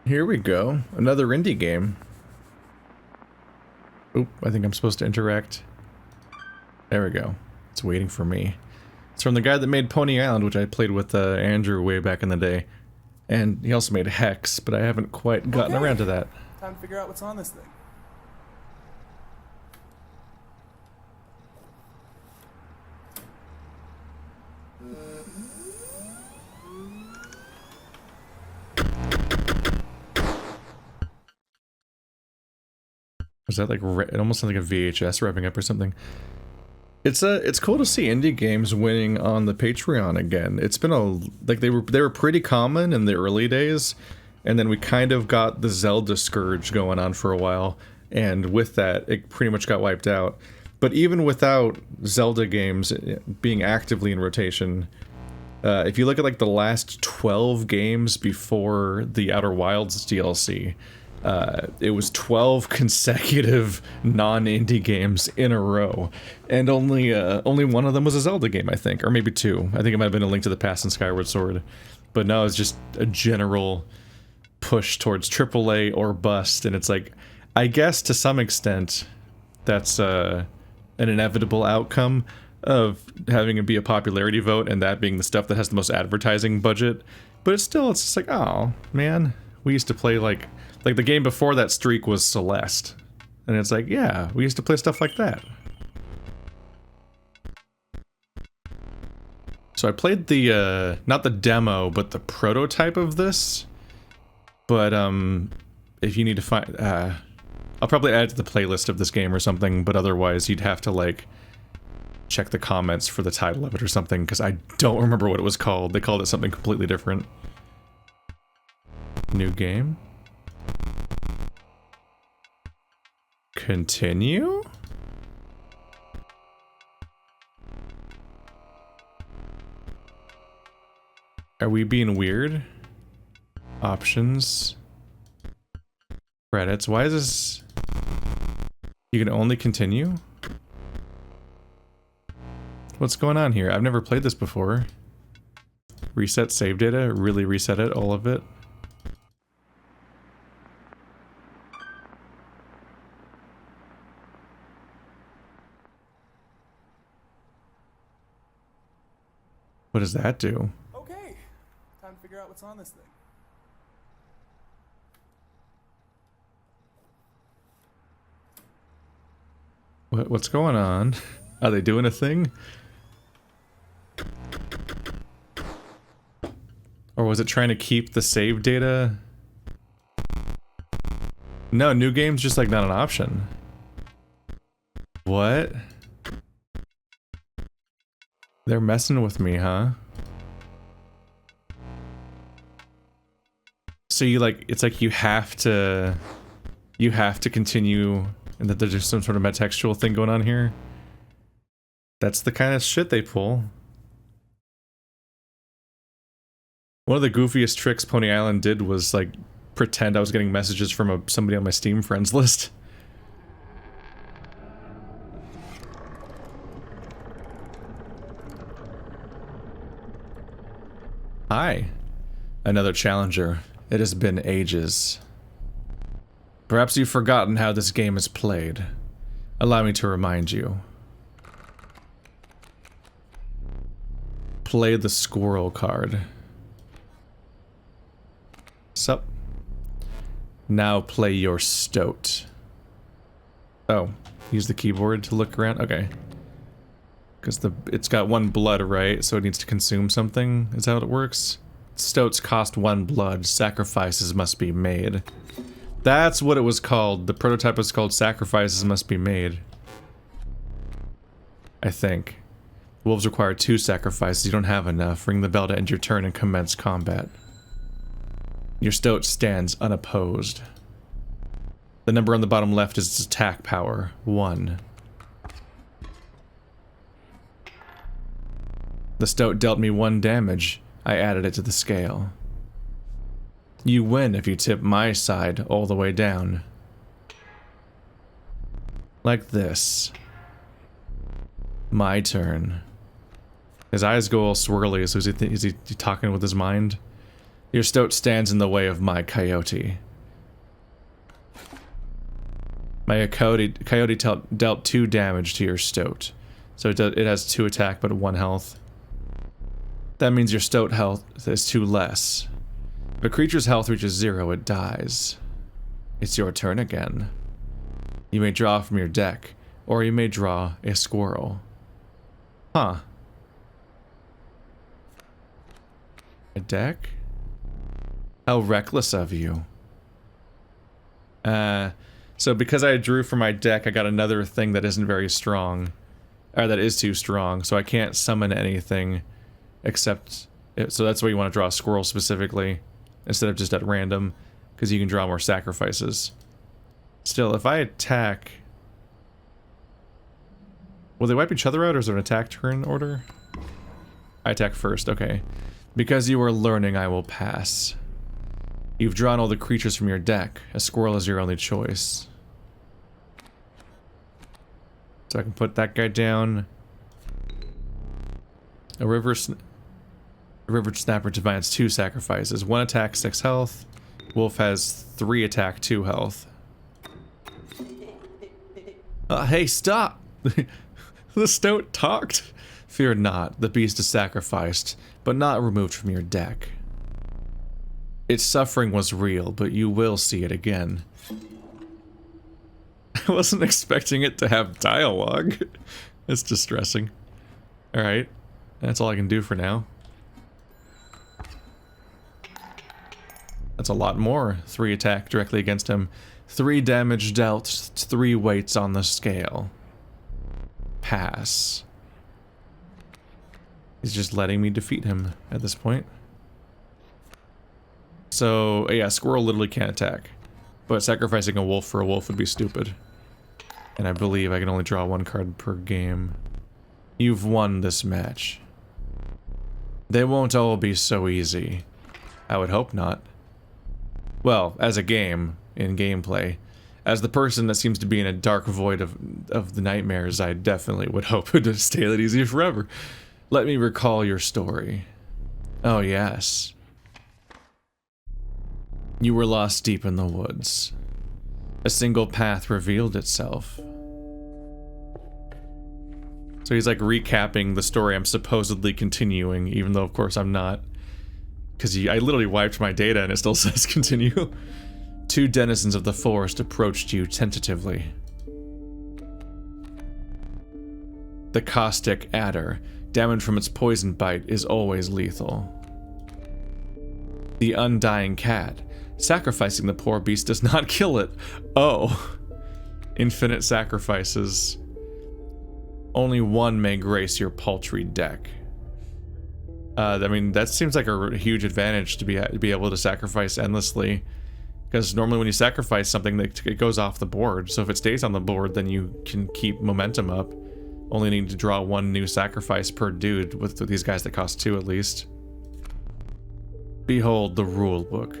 Here we go. Another indie game. Oop, I think I'm supposed to interact. There we go. It's waiting for me. It's from the guy that made Pony Island, which I played with Andrew way back in the day. And he also made Hex, but I haven't quite gotten around to that. Time to figure out what's on this thing. Was that like, it almost sounds like a VHS revving up or something. It's cool to see indie games winning on the Patreon again. It's been like they were pretty common in the early days, and then we kind of got the Zelda scourge going on for a while, and with that, it pretty much got wiped out. But even without Zelda games being actively in rotation, if you look at like the last 12 games before the Outer Wilds DLC, it was 12 consecutive non-indie games in a row, and only one of them was a Zelda game, I think, or maybe two. I think it might have been A Link to the Past and Skyward Sword, but no, it's just a general push towards AAA or bust, and it's like, I guess to some extent, that's an inevitable outcome of having it be a popularity vote, and that being the stuff that has the most advertising budget. But it's just like, oh man, we used to play like the game before that streak was Celeste, and it's like, yeah, we used to play stuff like that. So I played the not the demo, but the prototype of this. But if you need to find, I'll probably add it to the playlist of this game or something, but otherwise you'd have to like check the comments for the title of it or something, because I don't remember what it was called. They called it something completely different. New game? Continue? Are we being weird? Options. Credits. Why is this... You can only continue? What's going on here? I've never played this before. Reset save data? Really reset it? All of it? What does that do? Okay, time to figure out what's on this thing. What's going on? Are they doing a thing? Or was it trying to keep the save data? No, new game's just like not an option. What? They're messing with me, huh? So you like, it's like you have to continue, and that there's just some sort of metatextual thing going on here. That's the kind of shit they pull. One of the goofiest tricks Pony Island did was like pretend I was getting messages from somebody on my Steam friends list. Hi. Another challenger. It has been ages. Perhaps you've forgotten how this game is played. Allow me to remind you. Play the squirrel card. Sup? Now play your stoat. Oh, use the keyboard to look around? Okay. Because it's got 1 blood, right? So it needs to consume something? Is that how it works? Stoats cost 1 blood. Sacrifices must be made. That's what it was called. The prototype was called Sacrifices Must Be Made. I think. Wolves require 2 sacrifices. You don't have enough. Ring the bell to end your turn and commence combat. Your stoat stands unopposed. The number on the bottom left is its attack power. 1. The stoat dealt me 1 damage. I added it to the scale. You win if you tip my side all the way down. Like this. My turn. His eyes go all swirly, so is he talking with his mind? Your stoat stands in the way of my coyote. My coyote dealt 2 damage to your stoat. So it has 2 attack but 1 health. That means your stoat health is 2 less. If a creature's health reaches 0, it dies. It's your turn again. You may draw from your deck, or you may draw a squirrel. Huh. A deck? How reckless of you. So because I drew from my deck, I got another thing that isn't very strong. Or that is too strong, so I can't summon anything except... So that's why you want to draw a squirrel specifically, instead of just at random, because you can draw more sacrifices. Still, if I attack... Will they wipe each other out, or is there an attack turn order? I attack first, okay. Because you are learning, I will pass. You've drawn all the creatures from your deck. A squirrel is your only choice. So I can put that guy down. A river snapper demands 2 sacrifices. 1 attack, 6 health. Wolf has 3 attack, 2 health. Hey, stop! The stoat talked. Fear not, the beast is sacrificed, but not removed from your deck. Its suffering was real, but you will see it again. I wasn't expecting it to have dialogue. It's distressing. Alright, that's all I can do for now. That's a lot more. 3 attack directly against him. 3 damage dealt, 3 weights on the scale. Pass. He's just letting me defeat him at this point. So, yeah, squirrel literally can't attack. But sacrificing a wolf for a wolf would be stupid. And I believe I can only draw 1 card per game. You've won this match. They won't all be so easy. I would hope not. Well, as a game, in gameplay. As the person that seems to be in a dark void of the nightmares, I definitely would hope to stay that easy forever. Let me recall your story. Oh yes. You were lost deep in the woods. A single path revealed itself. So he's like recapping the story I'm supposedly continuing, even though of course I'm not. Because I literally wiped my data and it still says continue. 2 denizens of the forest approached you tentatively. The caustic adder, damage from its poison bite, is always lethal. The undying cat, sacrificing the poor beast does not kill it. Oh. Infinite sacrifices. Only 1 may grace your paltry deck. I mean, that seems like a huge advantage to be able to sacrifice endlessly. Because normally when you sacrifice something, it goes off the board. So if it stays on the board, then you can keep momentum up. Only need to draw 1 new sacrifice per dude, with these guys that cost 2 at least. Behold the rule book.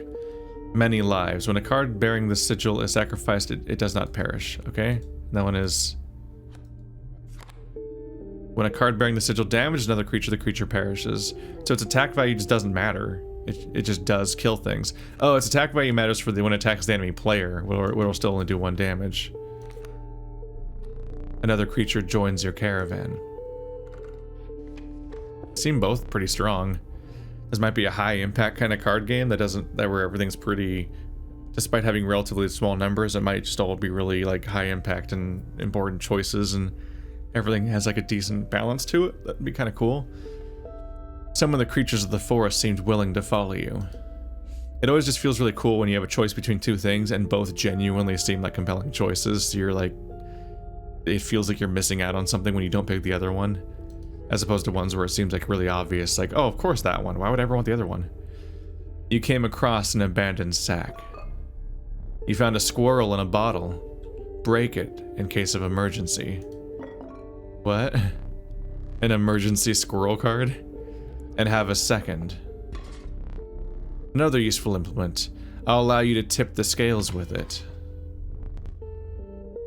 Many lives. When a card bearing the sigil is sacrificed, it does not perish. Okay? That one is... When a card bearing the sigil damages another creature, the creature perishes. So its attack value just doesn't matter. It just does kill things. Oh, its attack value matters for when it attacks the enemy player, where it'll still only do 1 damage. Another creature joins your caravan. Seem both pretty strong. This might be a high impact kind of card game that where everything's pretty, despite having relatively small numbers, it might just all be really like high impact and important choices, and everything has like a decent balance to it. That'd be kind of cool. Some of the creatures of the forest seemed willing to follow you. It always just feels really cool when you have a choice between 2 things and both genuinely seem like compelling choices. So you're like, it feels like you're missing out on something when you don't pick the other one, as opposed to ones where it seems like really obvious, like, oh, of course that one. Why would I ever want the other one? You came across an abandoned sack. You found a squirrel in a bottle. Break it in case of emergency. What? An emergency squirrel card? And have a second. Another useful implement. I'll allow you to tip the scales with it.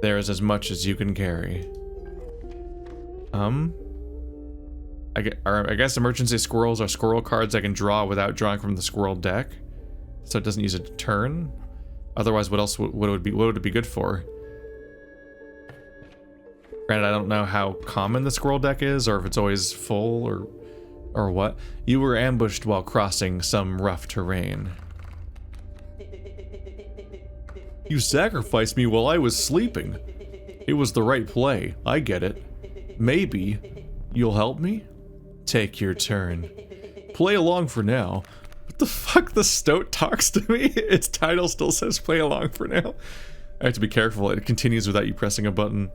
There is as much as you can carry. I guess emergency squirrels are squirrel cards I can draw without drawing from the squirrel deck, so it doesn't use a turn. Otherwise, what else would it be good for? Granted, I don't know how common the squirrel deck is, or if it's always full, or what. You were ambushed while crossing some rough terrain. You sacrificed me while I was sleeping. It was the right play. I get it. Maybe you'll help me? Take your turn. Play along for now. What the fuck? The stoat talks to me? Its title still says play along for now. I have to be careful. It continues without you pressing a button.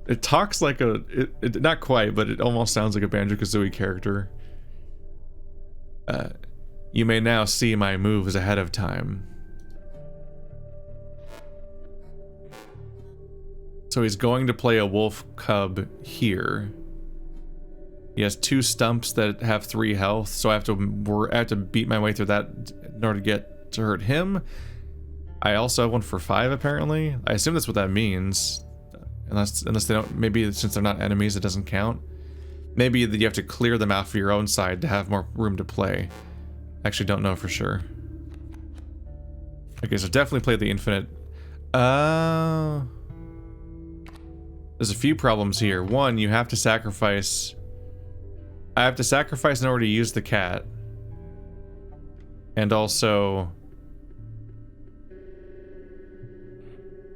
It talks like not quite, but it almost sounds like a Banjo-Kazooie character. You may now see my moves ahead of time. So he's going to play a wolf cub here. He has 2 stumps that have 3 health, so I have to beat my way through that in order to get to hurt him. I also have one for 5 apparently. I assume that's what that means. Unless they don't, maybe since they're not enemies it doesn't count. Maybe you have to clear them out for your own side to have more room to play. I actually don't know for sure. Okay, so definitely play the infinite. There's a few problems here. One, you have to sacrifice. I have to sacrifice in order to use the cat. And also...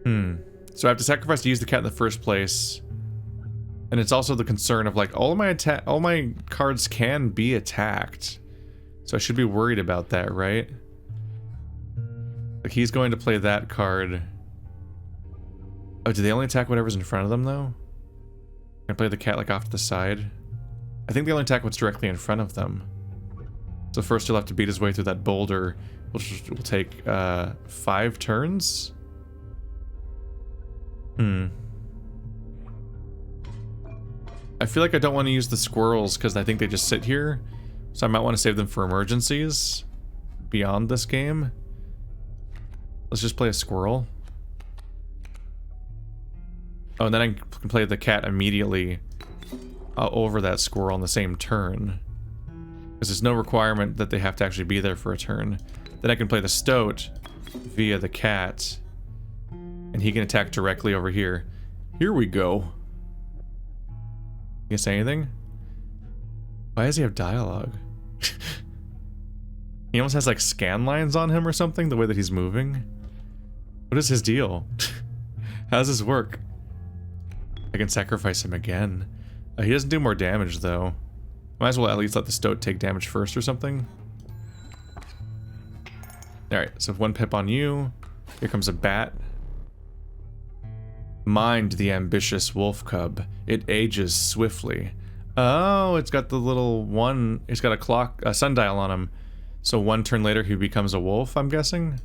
So I have to sacrifice to use the cat in the first place. And it's also the concern of like, all my cards can be attacked. So I should be worried about that, right? Like he's going to play that card. Oh, do they only attack whatever's in front of them though? Can I play the cat like off to the side? I think they only attack what's directly in front of them. So first he'll have to beat his way through that boulder, which will take 5 turns? I feel like I don't want to use the squirrels because I think they just sit here. So I might want to save them for emergencies beyond this game. Let's just play a squirrel. Oh, and then I can play the cat immediately over that squirrel on the same turn. Because there's no requirement that they have to actually be there for a turn. Then I can play the stoat via the cat. And he can attack directly over here. Here we go. You say anything? Why does he have dialogue? He almost has like scan lines on him or something, the way that he's moving. What is his deal? How does this work? I can sacrifice him again. He doesn't do more damage though. Might as well at least let the stoat take damage first or something. Alright, so 1 pip on you. Here comes a bat. Mind the ambitious wolf cub. It ages swiftly. Oh, it's got the little one. It's got a sundial on him. So 1 turn later he becomes a wolf, I'm guessing?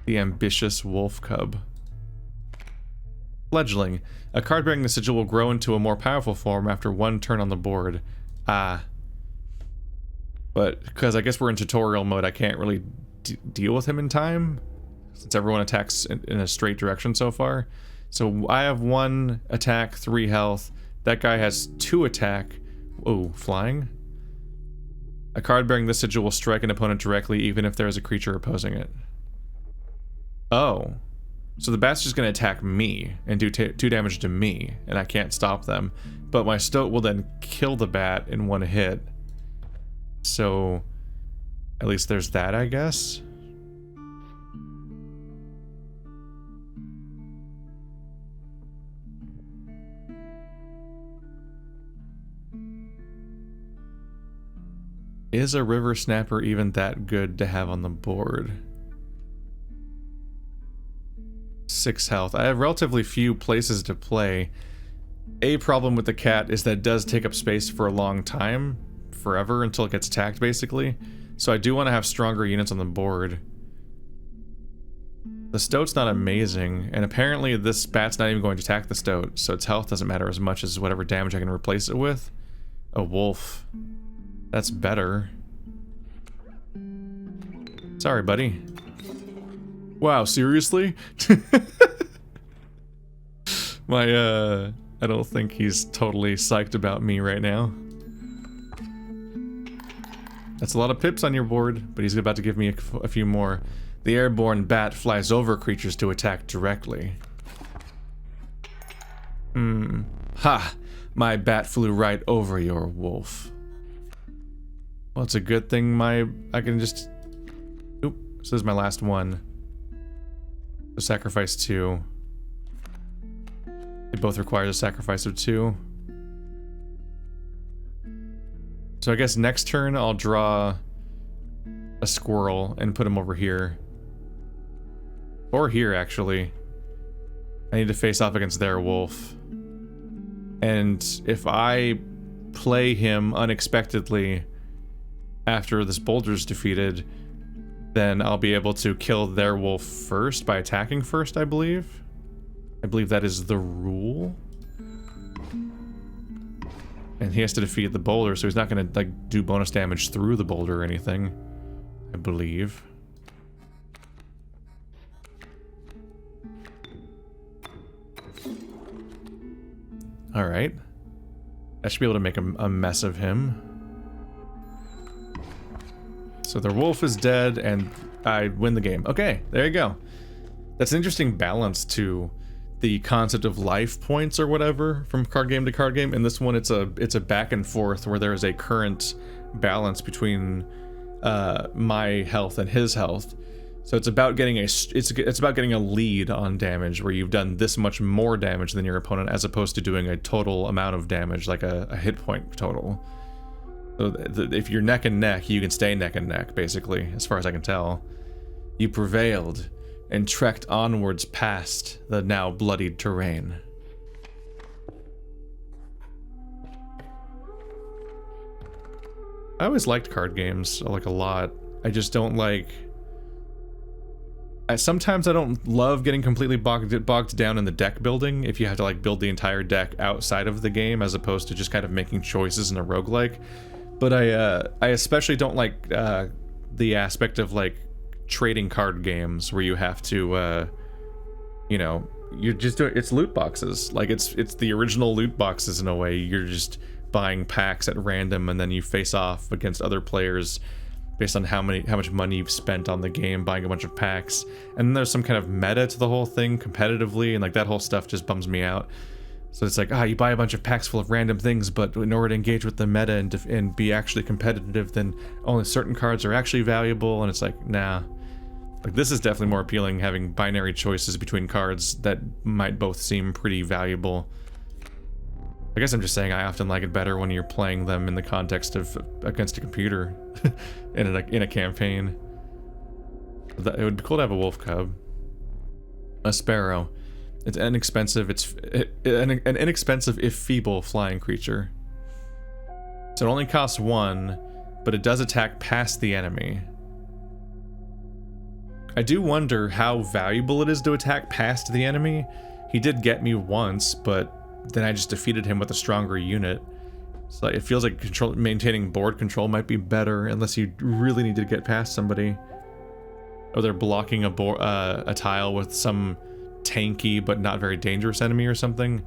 The ambitious wolf cub. Fledgling. A card bearing the sigil will grow into a more powerful form after 1 turn on the board. Ah. But, because I guess we're in tutorial mode, I can't really deal with him in time. Since everyone attacks in a straight direction so far. So I have 1 attack, 3 health. That guy has 2 attack. Oh, flying? A card bearing this sigil will strike an opponent directly even if there is a creature opposing it. Oh. So the bat's just going to attack me and do 2 damage to me, and I can't stop them. But my stoat will then kill the bat in 1 hit. So at least there's that, I guess. Is a river snapper even that good to have on the board? 6 health. I have relatively few places to play. A problem with the cat is that it does take up space for a long time. Forever until it gets attacked, basically. So I do want to have stronger units on the board. The stoat's not amazing, and apparently this bat's not even going to attack the stoat, so its health doesn't matter as much as whatever damage I can replace it with. A wolf. That's better. Sorry, buddy. Wow, seriously? My I don't think he's totally psyched about me right now. That's a lot of pips on your board, but he's about to give me a few more. The airborne bat flies over creatures to attack directly. Ha! My bat flew right over your wolf. Well, it's a good thing I can just... Oop, this is my last one. So sacrifice 2. They both require a sacrifice of 2. So I guess next turn I'll draw a squirrel and put him over here. Or here, actually. I need to face off against their wolf. And if I play him unexpectedly after this boulder's defeated, then I'll be able to kill their wolf first by attacking first, I believe. I believe that is the rule. And he has to defeat the boulder, so he's not gonna, like, do bonus damage through the boulder or anything, I believe. Alright. I should be able to make a mess of him. So their wolf is dead, and I win the game. Okay, there you go. That's an interesting balance to the concept of life points or whatever from card game to card game. In this one, it's a back and forth where there is a current balance between my health and his health. So it's about getting a lead on damage where you've done this much more damage than your opponent, as opposed to doing a total amount of damage, like a hit point total. So if you're neck and neck, you can stay neck and neck, basically, as far as I can tell. You prevailed and trekked onwards past the now bloodied terrain. I always liked card games, like, a lot. I just don't like... Sometimes I don't love getting completely bogged down in the deck building, if you have to, like, build the entire deck outside of the game, as opposed to just kind of making choices in a roguelike. But I especially don't like the aspect of, like, trading card games where you have to, you know, you're just doing, it's loot boxes. Like, it's the original loot boxes in a way. You're just buying packs at random, and then you face off against other players based on how much money you've spent on the game buying a bunch of packs. And then there's some kind of meta to the whole thing competitively, and like that whole stuff just bums me out. So it's like, you buy a bunch of packs full of random things, but in order to engage with the meta and be actually competitive, then only certain cards are actually valuable, and it's like, nah. Like, this is definitely more appealing, having binary choices between cards that might both seem pretty valuable. I guess I'm just saying I often like it better when you're playing them in the context of against a computer in a campaign. It would be cool to have a wolf cub. A sparrow. It's inexpensive. It's an inexpensive if feeble flying creature. So it only costs 1, but it does attack past the enemy. I do wonder how valuable it is to attack past the enemy. He did get me once, but then I just defeated him with a stronger unit. So it feels like maintaining board control might be better, unless you really need to get past somebody. Or they're blocking a tile with some tanky but not very dangerous enemy or something.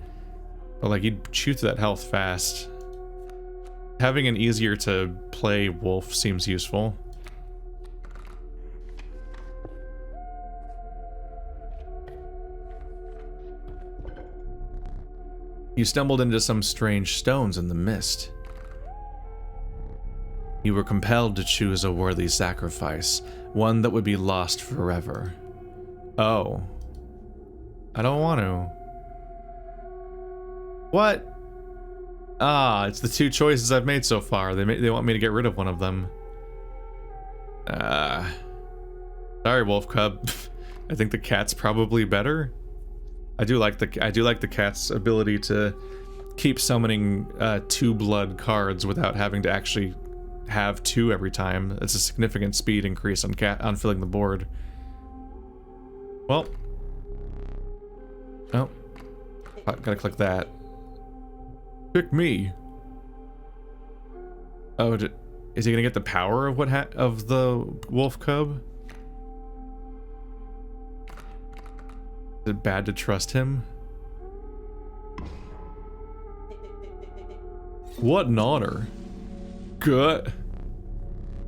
But like, you'd chew through that health fast. Having an easier to play wolf seems useful. You stumbled into some strange stones in the mist. You were compelled to choose a worthy sacrifice, one that would be lost forever. Oh. I don't want to. What? It's the 2 choices I've made so far. They want me to get rid of one of them. Sorry, Wolf Cub. I think the cat's probably better. I do like the cat's ability to keep summoning 2 blood cards without having to actually have 2 every time. It's a significant speed increase on filling the board. Well, oh, gotta click that. Pick me. Oh, is he gonna get the power of of the wolf cub? Is it bad to trust him? What an honor. Good.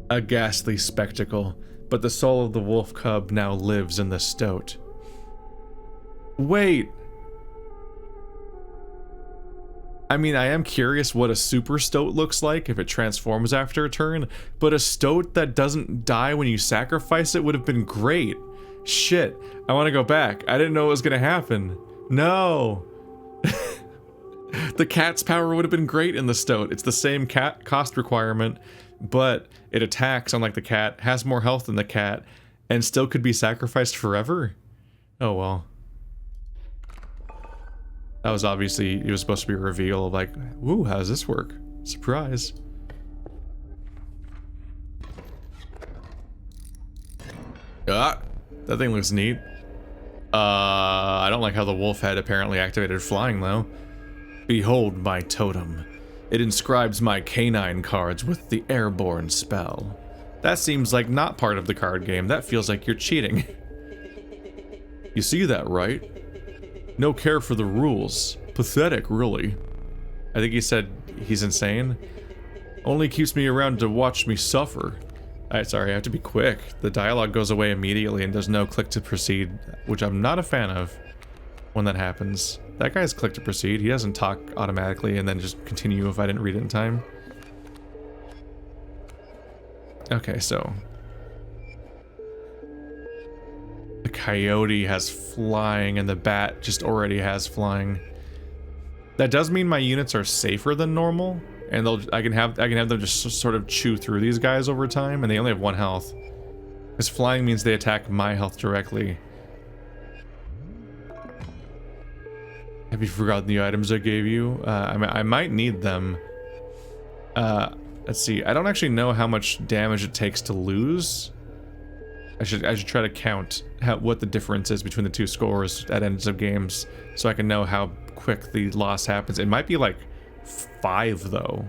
A ghastly spectacle, but the soul of the wolf cub now lives in the stoat. Wait. I mean, I am curious what a super stoat looks like if it transforms after a turn, but a stoat that doesn't die when you sacrifice it would have been great. Shit, I want to go back. I didn't know it was going to happen. No. The cat's power would have been great in the stoat. It's the same cat cost requirement, but it attacks unlike the cat, has more health than the cat, and still could be sacrificed forever? Oh well. That was obviously, it was supposed to be a reveal of like, woo, how does this work? Surprise. Ah, that thing looks neat. I don't like how the wolf head apparently activated flying though. Behold my totem. It inscribes my canine cards with the airborne spell. That seems like not part of the card game. That feels like you're cheating. You see that, right? No care for the rules. Pathetic, really. I think he said he's insane. Only keeps me around to watch me suffer. Alright, sorry, I have to be quick. The dialogue goes away immediately and there's no click to proceed, which I'm not a fan of when that happens. That guy's click to proceed. He doesn't talk automatically and then just continue if I didn't read it in time. Okay, so the coyote has flying and the bat just already has flying. That does mean my units are safer than normal, and I can have them just sort of chew through these guys over time, and they only have 1 health. Because flying means they attack my health directly. Have you forgotten the items I gave you? I might need them. Let's see. I don't actually know how much damage it takes to lose. I should try to count what the difference is between the two scores at ends of games, so I can know how quick the loss happens. It might be like 5 though,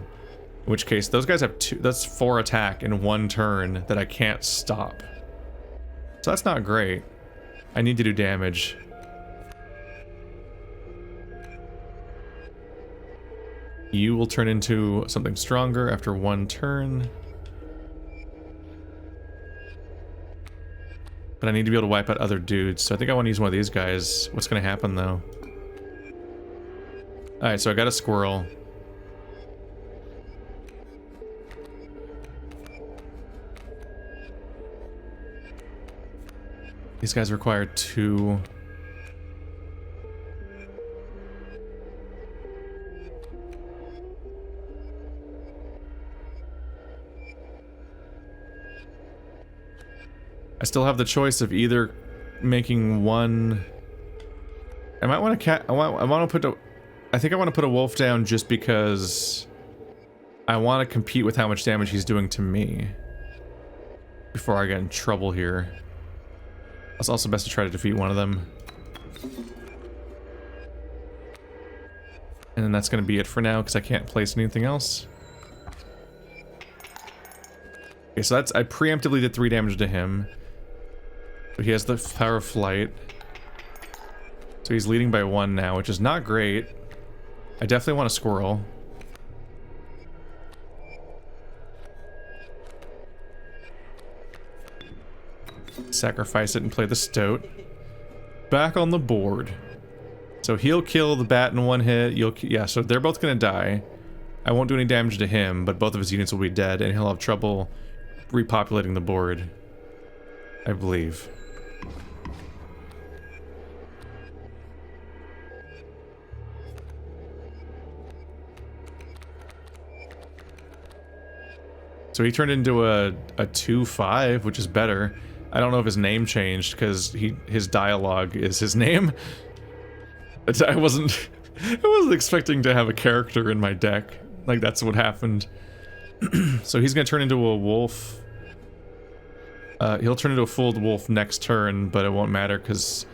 in which case those guys have 2. That's 4 attack in 1 turn that I can't stop. So that's not great. I need to do damage. You will turn into something stronger after 1 turn. But I need to be able to wipe out other dudes, so I think I want to use one of these guys. What's going to happen, though? Alright, so I got a squirrel. These guys require 2. I still have the choice of either making 1. I might want to I think I want to put a wolf down just because I want to compete with how much damage he's doing to me before I get in trouble here. It's also best to try to defeat one of them. And then that's going to be it for now because I can't place anything else. Okay, so I preemptively did 3 damage to him. But he has the power of flight. So he's leading by 1 now, which is not great. I definitely want a squirrel. Sacrifice it and play the stoat. Back on the board. So he'll kill the bat in 1 hit. Yeah, so they're both gonna die. I won't do any damage to him, but both of his units will be dead, and he'll have trouble repopulating the board, I believe. So he turned into a 2/5, which is better. I don't know if his name changed because his dialogue is his name. I wasn't expecting to have a character in my deck. Like that's what happened. So he's gonna turn into a wolf. He'll turn into a full wolf next turn, but it won't matter because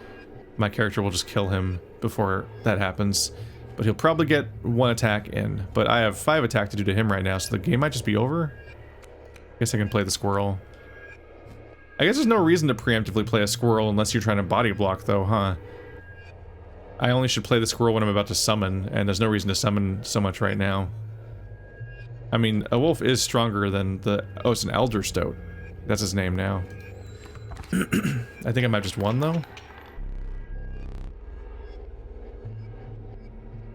my character will just kill him before that happens. But he'll probably get 1 attack in. But I have 5 attack to do to him right now, so the game might just be over. Guess I can play the squirrel. I guess there's no reason to preemptively play a squirrel unless you're trying to body block though, huh? I only should play the squirrel when I'm about to summon, and there's no reason to summon so much right now. I mean, a wolf is stronger than the... Oh, it's an elder stoat. That's his name now. I think I might have just won, though.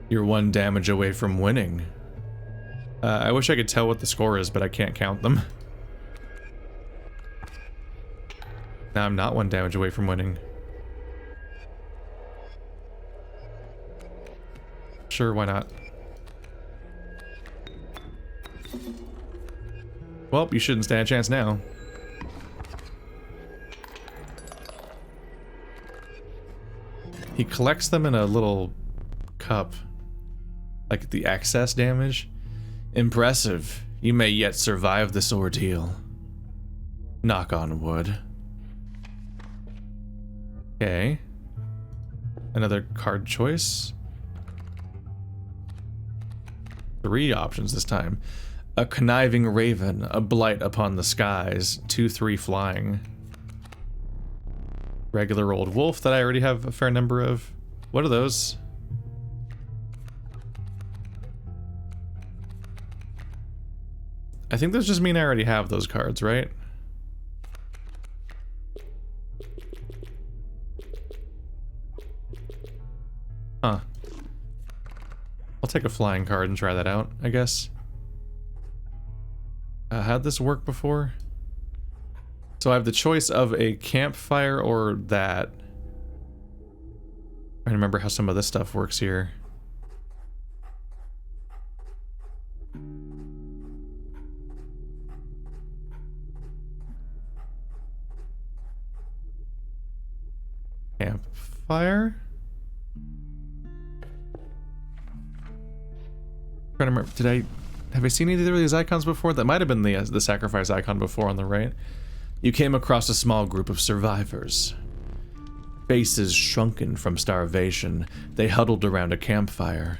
You're 1 damage away from winning. I wish I could tell what the score is, but I can't count them. Now I'm not 1 damage away from winning. Sure, why not? Well, you shouldn't stand a chance now. He collects them in a little cup. Like the excess damage. Impressive. You may yet survive this ordeal. Knock on wood. Okay. Another card choice. 3 options this time. A conniving raven, a blight upon the skies, 2/3 flying. Regular old wolf that I already have a fair number of. What are those? I think those just mean I already have those cards, right? Huh. I'll take a flying card and try that out, I guess. How'd this work before? So I have the choice of a campfire or that. I remember how some of this stuff works here. Campfire? Trying to remember, have I seen either of these icons before? That might have been the sacrifice icon before on the right. You came across a small group of survivors. Faces shrunken from starvation, they huddled around a campfire.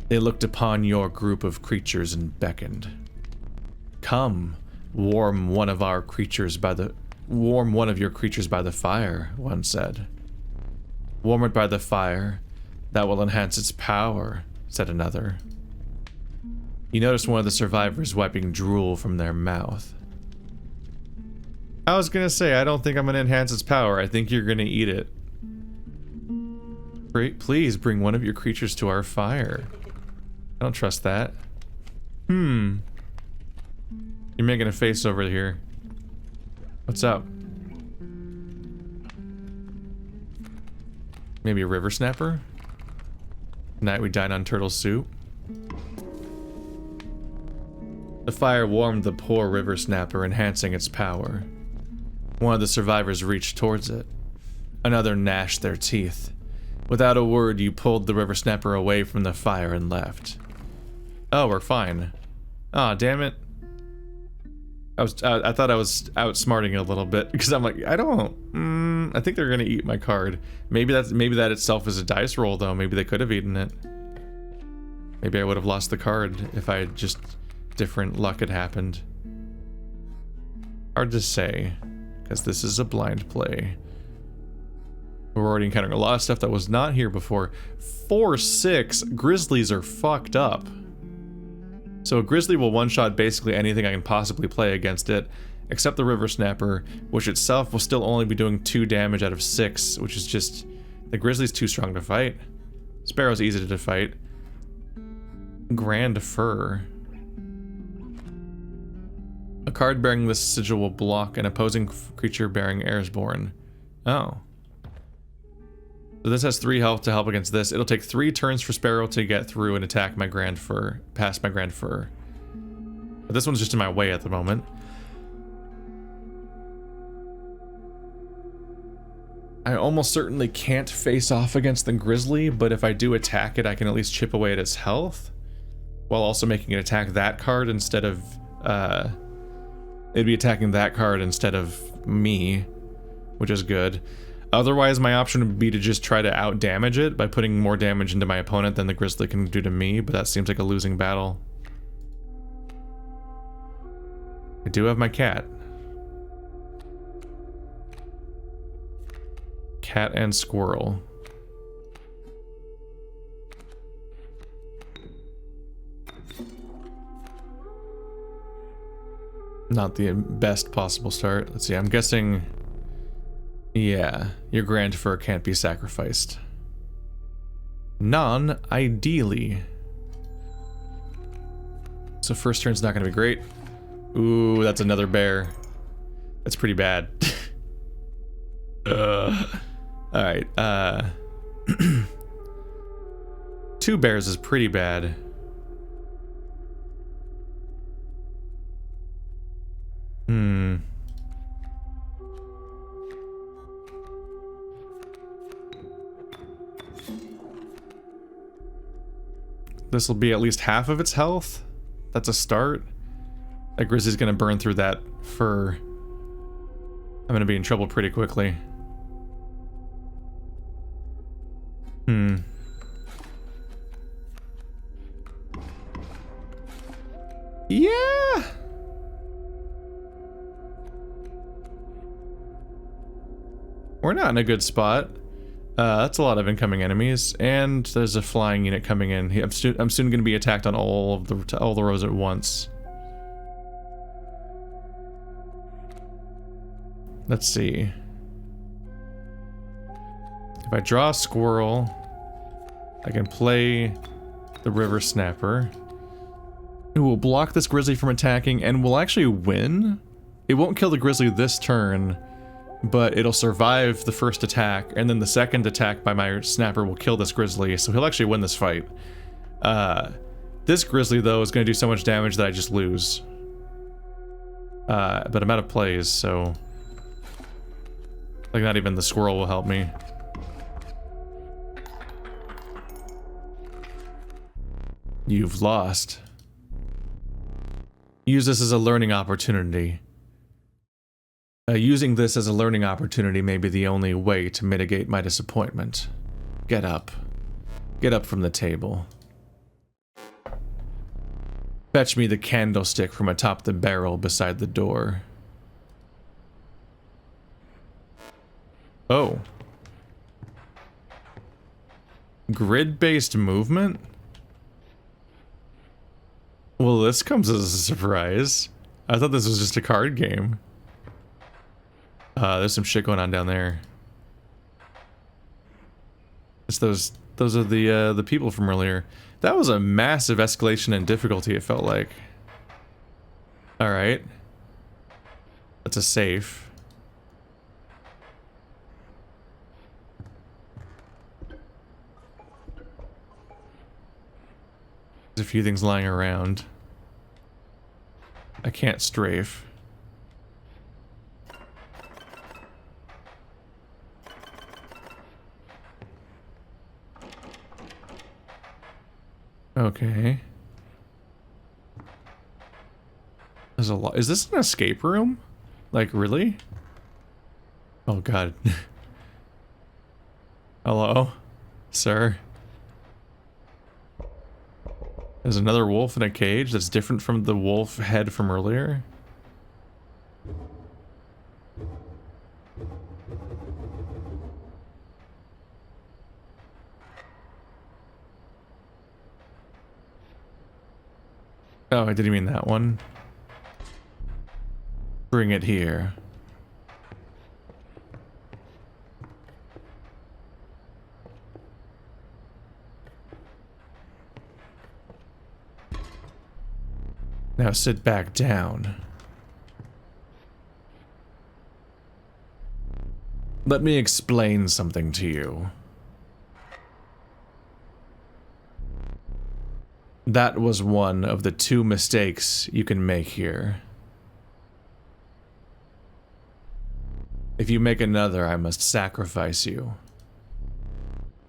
They looked upon your group of creatures and beckoned. Come, warm one of your creatures by the fire, one said. Warm it by the fire, that will enhance its power, said another. You noticed one of the survivors wiping drool from their mouth. I was gonna say, I don't think I'm gonna enhance its power. I think you're gonna eat it. Please bring one of your creatures to our fire. I don't trust that. You're making a face over here. What's up? Maybe a river snapper? Tonight we dine on turtle soup. The fire warmed the poor river snapper, enhancing its power. One of the survivors reached towards it. Another gnashed their teeth. Without a word, you pulled the river snapper away from the fire and left. Oh, we're fine. Aw, damn it. I thought I was outsmarting it a little bit, because I'm like, I think they're gonna eat my card. Maybe that itself is a dice roll, though. Maybe they could have eaten it. Maybe I would have lost the card if I had just... different luck had happened. Hard to say, because this is a blind play. We're already encountering a lot of stuff that was not here before. 4/6 grizzlies are fucked up. So a grizzly will one-shot basically anything I can possibly play against it, except the river snapper, which itself will still only be doing 2 damage out of 6, which is just... the grizzly's too strong to fight. Sparrow's easy to fight. Grand Fur. A card bearing this sigil will block an opposing creature bearing Airsborn. Oh. So this has 3 health to help against this. It'll take 3 turns for Sparrow to get through and attack my Grand Fur, past my Grand Fur. But this one's just in my way at the moment. I almost certainly can't face off against the Grizzly, but if I do attack it, I can at least chip away at its health, while also making it attack that card instead of, it'd be attacking that card instead of me, which is good. Otherwise, my option would be to just try to out-damage it by putting more damage into my opponent than the Grizzly can do to me, but that seems like a losing battle. I do have my cat. Cat and squirrel. Not the best possible start. Let's see, I'm guessing... Yeah, your grandfur can't be sacrificed. Non-ideally. So first turn's not gonna be great. Ooh, that's another bear. That's pretty bad. Alright, 2 bears is pretty bad. This will be at least half of its health. That's a start. That grizzly's gonna burn through that fur. I'm gonna be in trouble pretty quickly. Yeah! We're not in a good spot. That's a lot of incoming enemies, and there's a flying unit coming in. I'm soon going to be attacked on all the rows at once. Let's see. If I draw a squirrel, I can play the river snapper. It will block this grizzly from attacking and will actually win. It won't kill the grizzly this turn, but it'll survive the first attack, and then the second attack by my snapper will kill this grizzly, so he'll actually win this fight. This grizzly, though, is going to do so much damage that I just lose. But I'm out of plays, so... like, not even the squirrel will help me. You've lost. Use this as a learning opportunity. Using this as a learning opportunity may be the only way to mitigate my disappointment. Get up. Get up from the table. Fetch me the candlestick from atop the barrel beside the door. Oh. Grid-based movement? Well, this comes as a surprise. I thought this was just a card game. There's some shit going on down there. It's those are the people from earlier. That was a massive escalation in difficulty, it felt like. Alright. That's a safe. There's a few things lying around. I can't strafe. Okay. There's a lot. Is this an escape room? Like, really? Oh, God. Hello? Sir? There's another wolf in a cage that's different from the wolf head from earlier. Oh, I didn't mean that one. Bring it here. Now sit back down. Let me explain something to you. That was one of the 2 mistakes you can make here. If you make another, I must sacrifice you.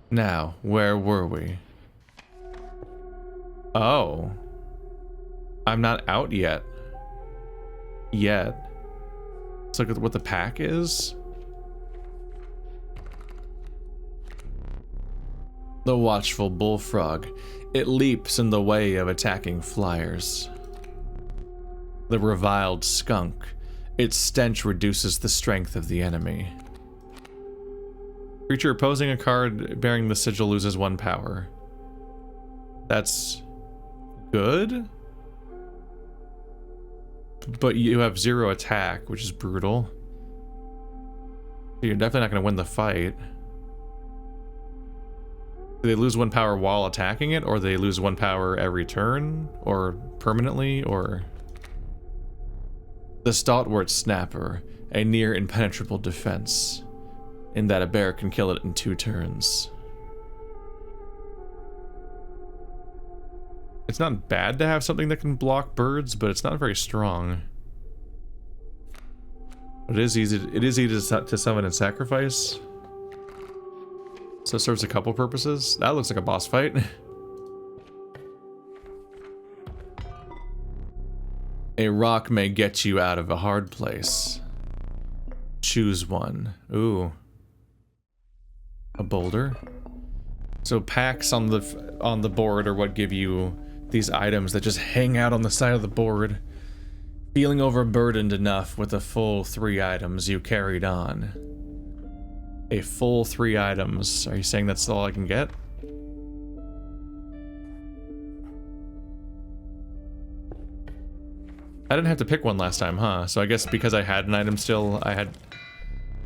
Now, where were we? Oh. I'm not out yet. Let's look at what the pack is. The watchful bullfrog. It leaps in the way of attacking flyers. The reviled skunk. Its stench reduces the strength of the enemy. Creature opposing a card bearing the sigil loses 1 power. That's good? but you have 0 attack, which is brutal. You're definitely not going to win the fight. Do they lose 1 power while attacking it, or they lose 1 power every turn, or permanently, or... The stalwart snapper, a near impenetrable defense, in that a bear can kill it in 2 turns. It's not bad to have something that can block birds, but it's not very strong. It is easy to summon and sacrifice. So it serves a couple purposes. That looks like a boss fight. A rock may get you out of a hard place. Choose one. Ooh. A boulder. So packs on the board are what give you these items that just hang out on the side of the board. Feeling overburdened enough with the full 3 items you carried on. A full 3 items. Are you saying that's all I can get? I didn't have to pick one last time, huh? So I guess because I had an item still, I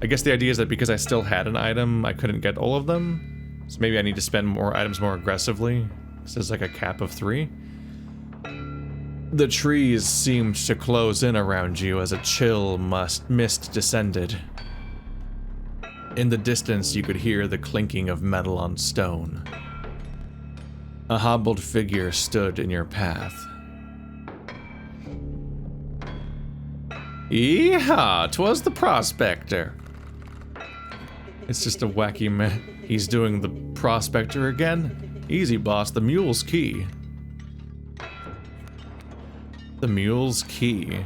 guess the idea is that because I still had an item, I couldn't get all of them. So maybe I need to spend more items more aggressively. This is like a cap of 3. The trees seemed to close in around you as a chill mist descended. In the distance, you could hear the clinking of metal on stone. A hobbled figure stood in your path. Yeehaw! 'Twas the prospector. It's just a wacky man. He's doing the prospector again? Easy, boss. The mule's key. The mule's key.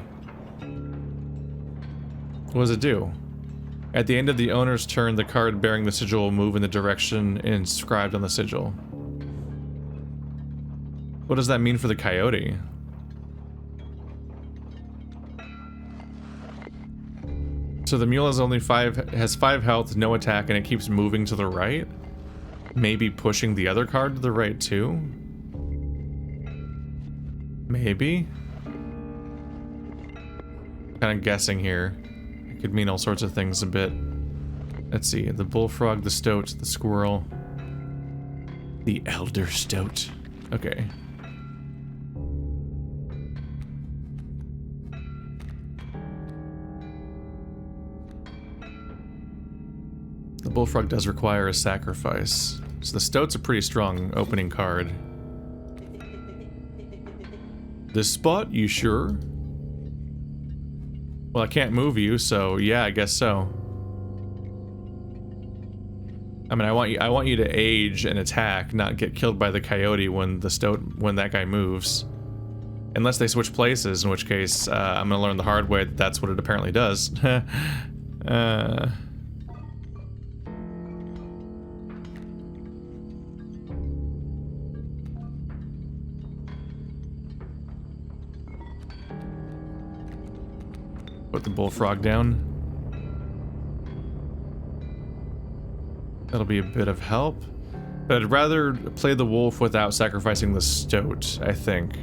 What does it do? At the end of the owner's turn, the card bearing the sigil will move in the direction inscribed on the sigil. What does that mean for the coyote? So the mule has only 5 health, no attack, and it keeps moving to the right? Maybe pushing the other card to the right too? Maybe? Kind of guessing here. It could mean all sorts of things a bit. Let's see, the bullfrog, the stoat, the squirrel. The elder stoat. Okay. The bullfrog does require a sacrifice. So the stoat's a pretty strong opening card. This spot, you sure? Well, I can't move you, so yeah, I guess so. I mean, I want you to age and attack, not get killed by the coyote when that guy moves. Unless they switch places, in which case I'm gonna learn the hard way that that's what it apparently does. Put the bullfrog down. That'll be a bit of help. But I'd rather play the wolf without sacrificing the stoat, I think.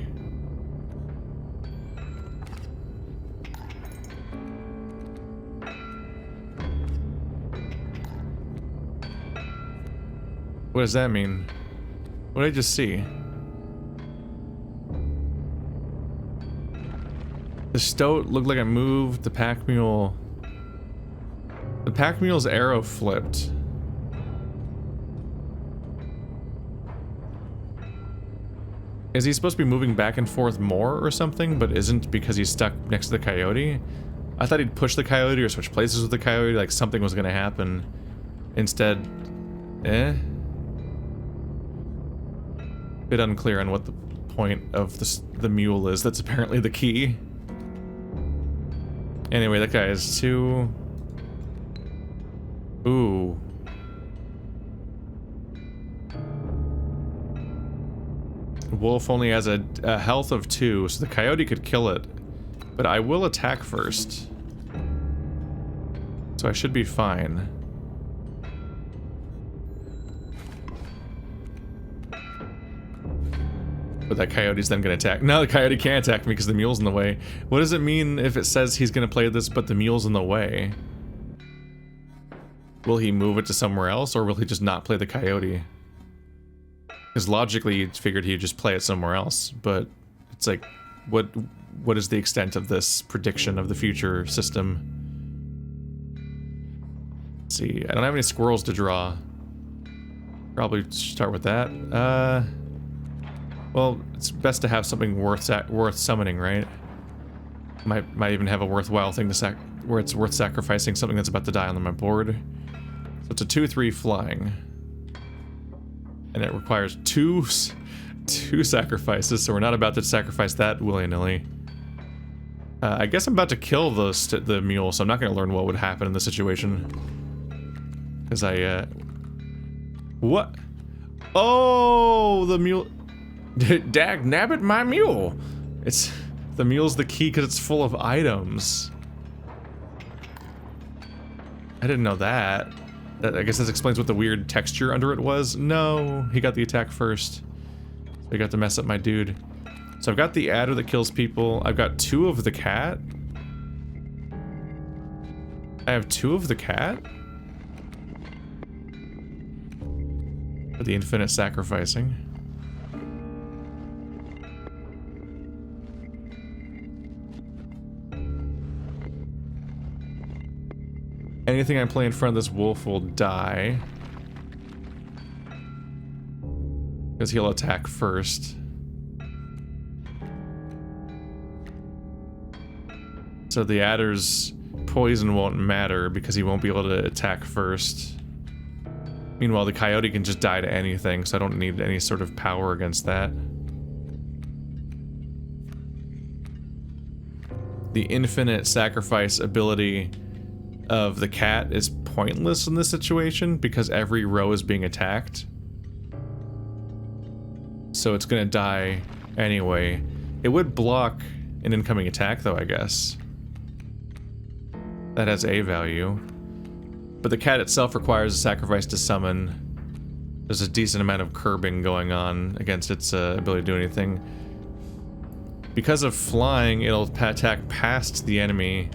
What does that mean? What did I just see? The stoat looked like it moved. The pack mule... The pack mule's arrow flipped. Is he supposed to be moving back and forth more or something, but isn't because he's stuck next to the coyote? I thought he'd push the coyote or switch places with the coyote, like something was gonna happen. Instead, Bit unclear on what the point of the mule is. That's apparently the key. Anyway, that guy is 2. Ooh. Wolf only has a health of 2, so the coyote could kill it. But I will attack first. So I should be fine. But that coyote's then gonna attack. No, the coyote can't attack me because the mule's in the way. What does it mean if it says he's gonna play this but the mule's in the way? Will he move it to somewhere else, or will he just not play the coyote? Because logically you'd figured he'd just play it somewhere else, but it's like, what is the extent of this prediction of the future system? Let's see, I don't have any squirrels to draw. Probably start with that. Well, it's best to have something worth summoning, right? Might even have a worthwhile thing to where it's worth sacrificing something that's about to die on my board. So it's a 2/3 flying, and it requires two sacrifices. So we're not about to sacrifice that willy-nilly. I guess I'm about to kill the mule, so I'm not going to learn what would happen in this situation. Because what? Oh, the mule. Dag nabbit my mule. The mule's the key because it's full of items. I didn't know that. I guess this explains what the weird texture under it was. No, he got the attack first. So he got to mess up my dude. So I've got the adder that kills people. I've got 2 of the cat. I have 2 of the cat? For the infinite sacrificing. Anything I play in front of this wolf will die. Because he'll attack first. So the adder's poison won't matter because he won't be able to attack first. Meanwhile, the coyote can just die to anything, so I don't need any sort of power against that. The infinite sacrifice ability of the cat is pointless in this situation because every row is being attacked. So it's gonna die anyway. It would block an incoming attack though, I guess. That has a value. But the cat itself requires a sacrifice to summon. There's a decent amount of curbing going on against its ability to do anything. Because of flying, it'll attack past the enemy.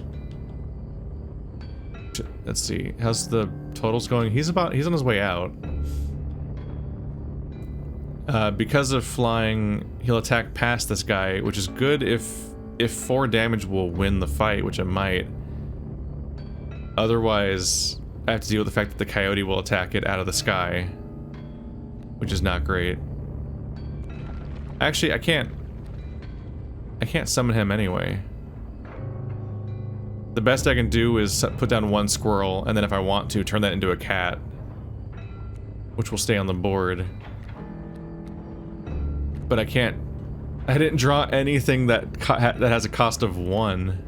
Let's see, how's the totals going? He's on his way out. Because of flying, he'll attack past this guy, which is good if 4 damage will win the fight, which it might. Otherwise, I have to deal with the fact that the coyote will attack it out of the sky, which is not great. Actually, I can't summon him anyway. The best I can do is put down 1 squirrel, and then if I want to, turn that into a cat, which will stay on the board. But I didn't draw anything that has a cost of 1.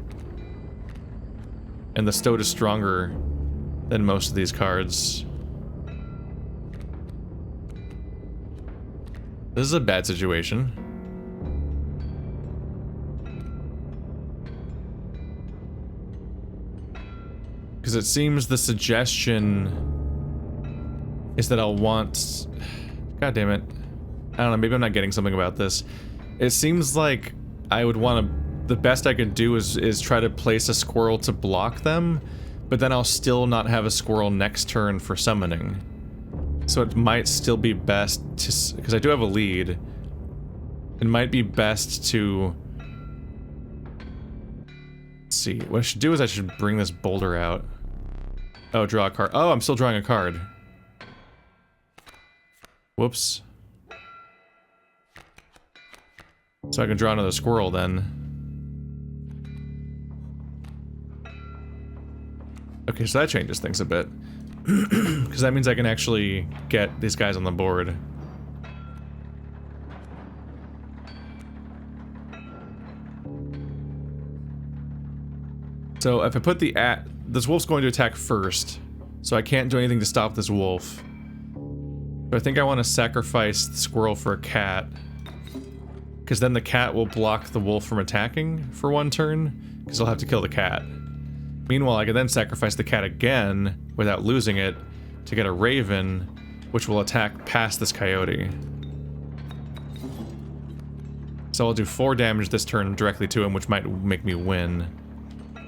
And the Stoat is stronger than most of these cards. This is a bad situation. Because it seems the suggestion is that I'll want... God damn it. I don't know, maybe I'm not getting something about this. It seems like I would want to... The best I could do is try to place a squirrel to block them, but then I'll still not have a squirrel next turn for summoning. So it might still be best to... Because I do have a lead. It might be best to... Let's see. What I should do is I should bring this boulder out. Oh, draw a card. Oh, I'm still drawing a card. Whoops. So I can draw another squirrel then. Okay, so that changes things a bit. Because that means I can actually get these guys on the board. So if I put this wolf's going to attack first, so I can't do anything to stop this wolf. But I think I want to sacrifice the squirrel for a cat. Because then the cat will block the wolf from attacking for 1 turn, because I'll have to kill the cat. Meanwhile, I can then sacrifice the cat again, without losing it, to get a raven, which will attack past this coyote. So I'll do 4 damage this turn directly to him, which might make me win.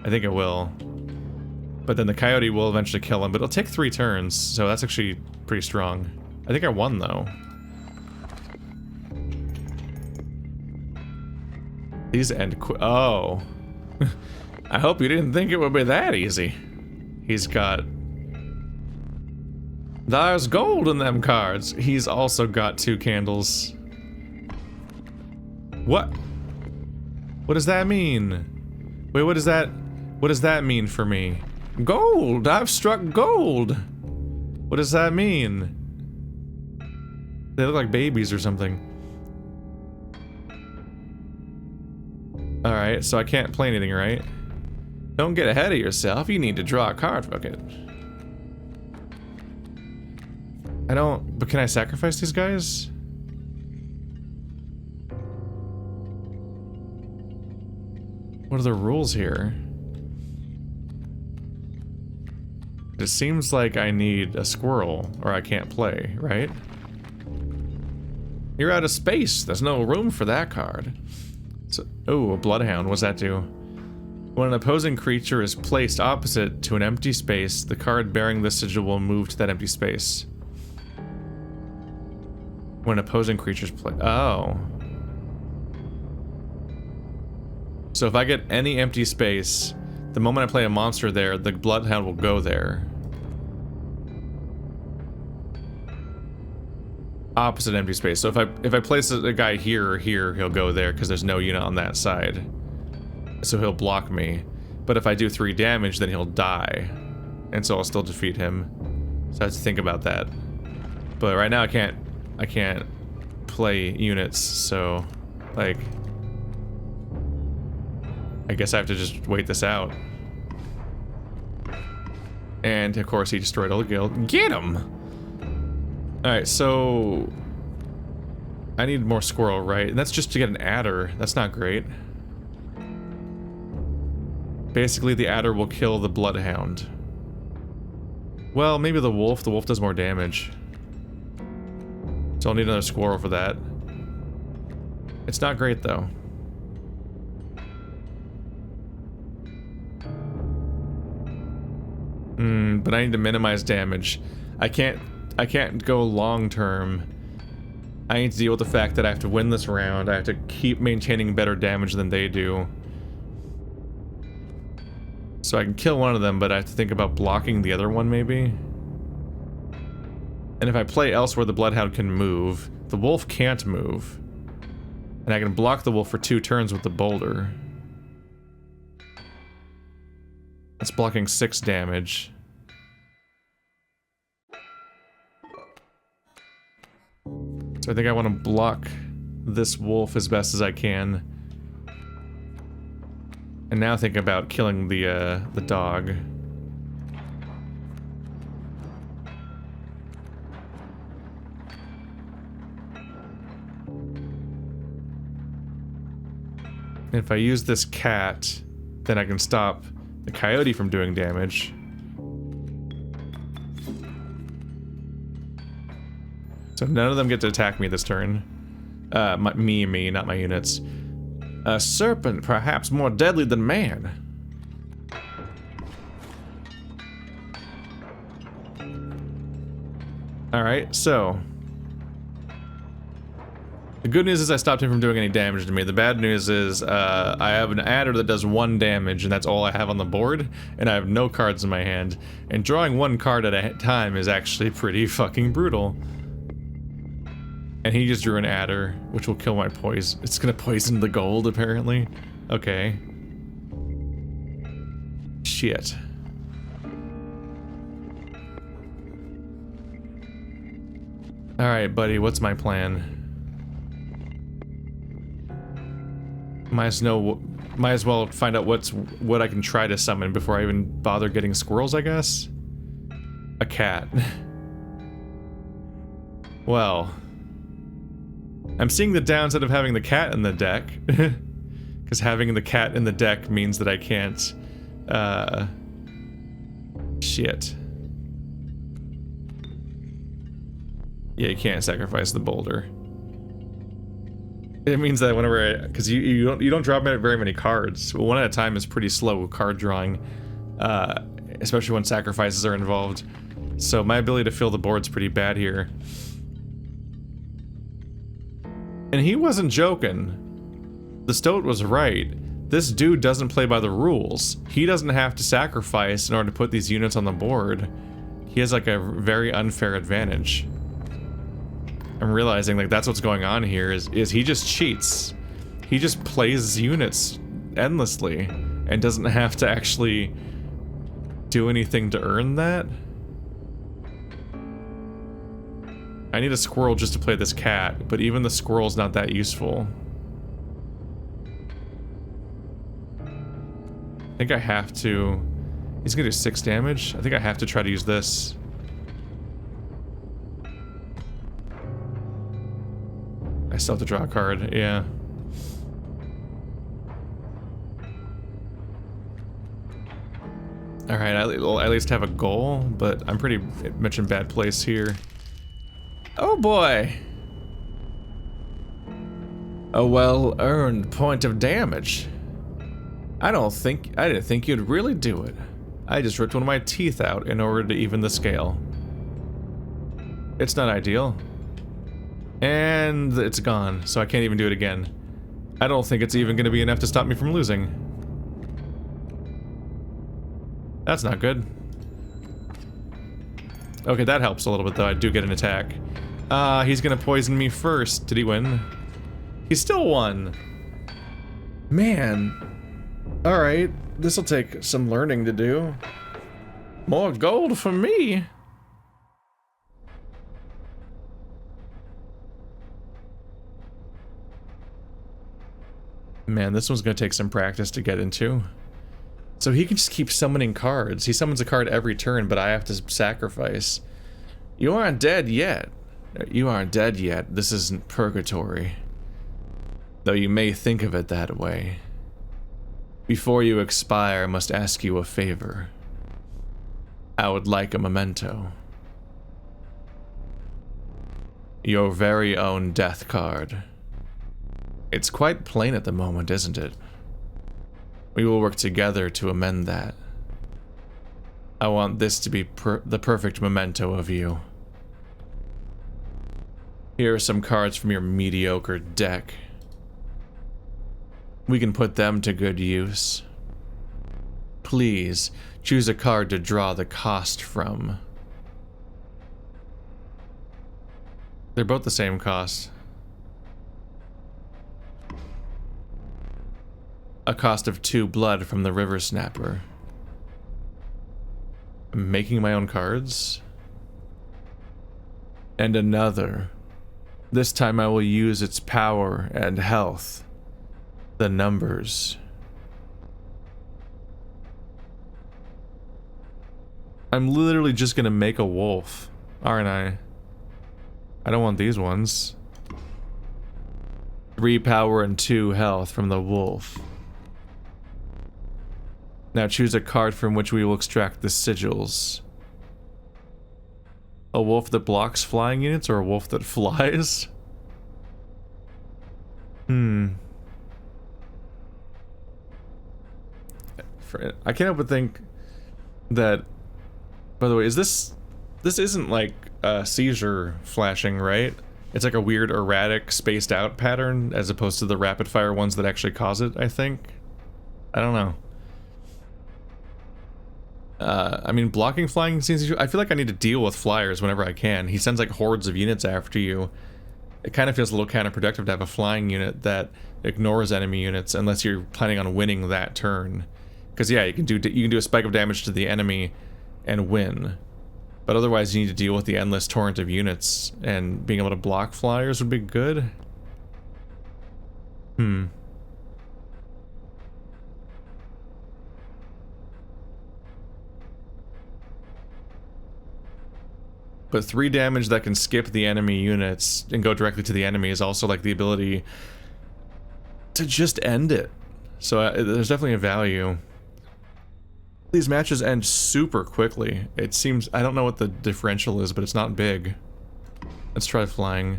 I think it will. But then the coyote will eventually kill him, but it'll take 3 turns, so that's actually pretty strong. I think I won, though. These end oh. I hope you didn't think it would be that easy. He's got... There's gold in them cards. He's also got 2 candles. What? What does that mean? Wait, what does that mean for me? Gold! I've struck gold! What does that mean? They look like babies or something. Alright, so I can't play anything, right? Don't get ahead of yourself, you need to draw a card. Okay. I don't... But can I sacrifice these guys? What are the rules here? It seems like I need a squirrel, or I can't play, right? You're out of space. There's no room for that card. So, oh, a bloodhound. What's that do? When an opposing creature is placed opposite to an empty space, the card bearing this sigil will move to that empty space. When opposing creatures play... Oh. So if I get any empty space, the moment I play a monster there, the bloodhound will go there. Opposite empty space. So if I place a guy here or here, he'll go there because there's no unit on that side. So he'll block me. But if I do 3 damage, then he'll die. And so I'll still defeat him. So I have to think about that. But right now I can't play units, so like I guess I have to just wait this out. And of course he destroyed all the guild. Get him! Alright, so I need more squirrel, right? And that's just to get an adder. That's not great. Basically the adder will kill the bloodhound. Well, maybe the wolf. The wolf does more damage. So I'll need another squirrel for that. It's not great though. But I need to minimize damage. I can't go long term. I need to deal with the fact that I have to win this round. I have to keep maintaining better damage than they do. So I can kill one of them, but I have to think about blocking the other one maybe. And if I play elsewhere, the bloodhound can move. The wolf can't move. And I can block the wolf for 2 turns with the boulder. That's blocking 6 damage. So I think I want to block this wolf as best as I can. And now think about killing the dog. And if I use this cat, then I can stop the coyote from doing damage. So none of them get to attack me this turn. Me, not my units. A serpent, perhaps more deadly than man. Alright, so... The good news is I stopped him from doing any damage to me. The bad news is I have an adder that does 1 damage, and that's all I have on the board, and I have no cards in my hand. And drawing 1 card at a time is actually pretty fucking brutal. And he just drew an adder, which will kill my poison. It's gonna poison the gold, apparently. Okay. Shit. Alright, buddy, what's my plan? Might as well find out what I can try to summon before I even bother getting squirrels, I guess? A cat. Well... I'm seeing the downside of having the cat in the deck. Because having the cat in the deck means that I can't... Shit. Yeah, you can't sacrifice the boulder. It means that whenever, because you don't drop very many cards. One at a time is pretty slow card drawing, especially when sacrifices are involved. So my ability to fill the board's pretty bad here. And he wasn't joking. The Stoat was right. This dude doesn't play by the rules. He doesn't have to sacrifice in order to put these units on the board. He has like a very unfair advantage. I'm realizing like that's what's going on here is he just cheats. He just plays units endlessly and doesn't have to actually do anything to earn that. I need a squirrel just to play this cat, but even the squirrel's not that useful. I think I have to... He's gonna do 6 damage. I think I have to try to use this. I still have to draw a card, yeah. Alright, I'll at least have a goal, but I'm pretty much in bad place here. Oh boy! A well-earned point of damage. I didn't think you'd really do it. I just ripped one of my teeth out in order to even the scale. It's not ideal. And it's gone, so I can't even do it again. I don't think it's even gonna be enough to stop me from losing. That's not good. Okay, that helps a little bit though. I do get an attack. He's gonna poison me first. Did he win? He still won. Man. Alright, this'll take some learning to do. More gold for me. Man, this one's gonna take some practice to get into. So he can just keep summoning cards. He summons a card every turn, but I have to sacrifice. You aren't dead yet. You aren't dead yet. This isn't purgatory. Though you may think of it that way. Before you expire, I must ask you a favor. I would like a memento. Your very own death card. It's quite plain at the moment, isn't it? We will work together to amend that. I want this to be the perfect memento of you. Here are some cards from your mediocre deck. We can put them to good use. Please, choose a card to draw the cost from. They're both the same cost. A cost of 2 blood from the River Snapper. I'm making my own cards? And another. This time I will use its power and health. The numbers. I'm literally just gonna make a wolf, aren't I? I don't want these ones. 3 power and 2 health from the wolf. Now choose a card from which we will extract the sigils. A wolf that blocks flying units or a wolf that flies? I can't help but think that, by the way, this isn't like seizure flashing, right? It's like a weird erratic spaced out pattern as opposed to the rapid fire ones that actually cause it, I think. I don't know. I mean, blocking flying seems... I feel like I need to deal with flyers whenever I can. He sends like hordes of units after you. It kind of feels a little counterproductive to have a flying unit that ignores enemy units unless you're planning on winning that turn. Because yeah, you can do a spike of damage to the enemy and win. But otherwise you need to deal with the endless torrent of units, and being able to block flyers would be good. But 3 damage that can skip the enemy units and go directly to the enemy is also like the ability to just end it. So there's definitely a value. These matches end super quickly. It seems, I don't know what the differential is, but it's not big. Let's try flying.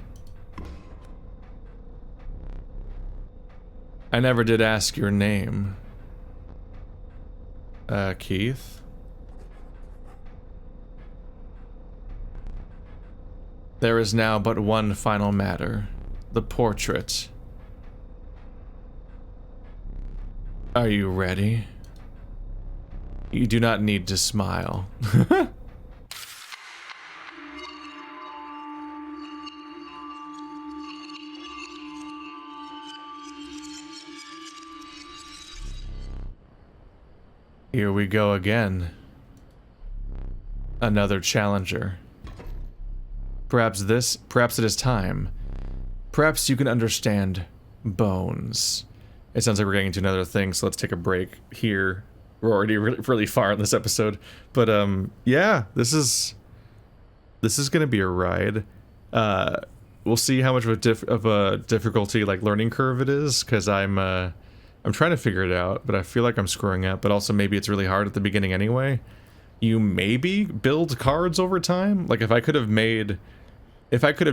I never did ask your name. Keith? There is now but one final matter. The portrait. Are you ready? You do not need to smile. Here we go again. Another challenger. Perhaps it is time. Perhaps you can understand bones. It sounds like we're getting into another thing, so let's take a break here. We're already really far in this episode. But, yeah, this is gonna be a ride. We'll see how much of a difficulty, like, learning curve it is, because I'm trying to figure it out, but I feel like I'm screwing up, but also maybe it's really hard at the beginning anyway. You maybe build cards over time? Like, if I could have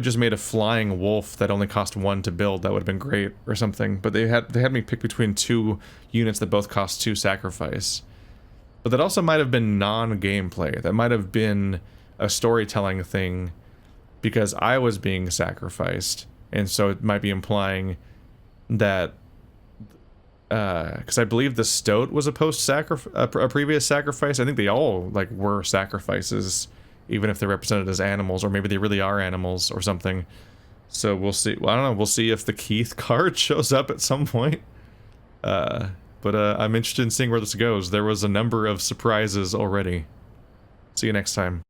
just made a flying wolf that only cost 1 to build, that would have been great, or something. But they had me pick between 2 units that both cost 2 sacrifice. But that also might have been non-gameplay. That might have been a storytelling thing, because I was being sacrificed. And so it might be implying that because I believe the stoat was a previous sacrifice. I think they all, like, were sacrifices, even if they're represented as animals, or maybe they really are animals or something. So we'll see. Well, I don't know. We'll see if the Keith card shows up at some point. But I'm interested in seeing where this goes. There was a number of surprises already. See you next time.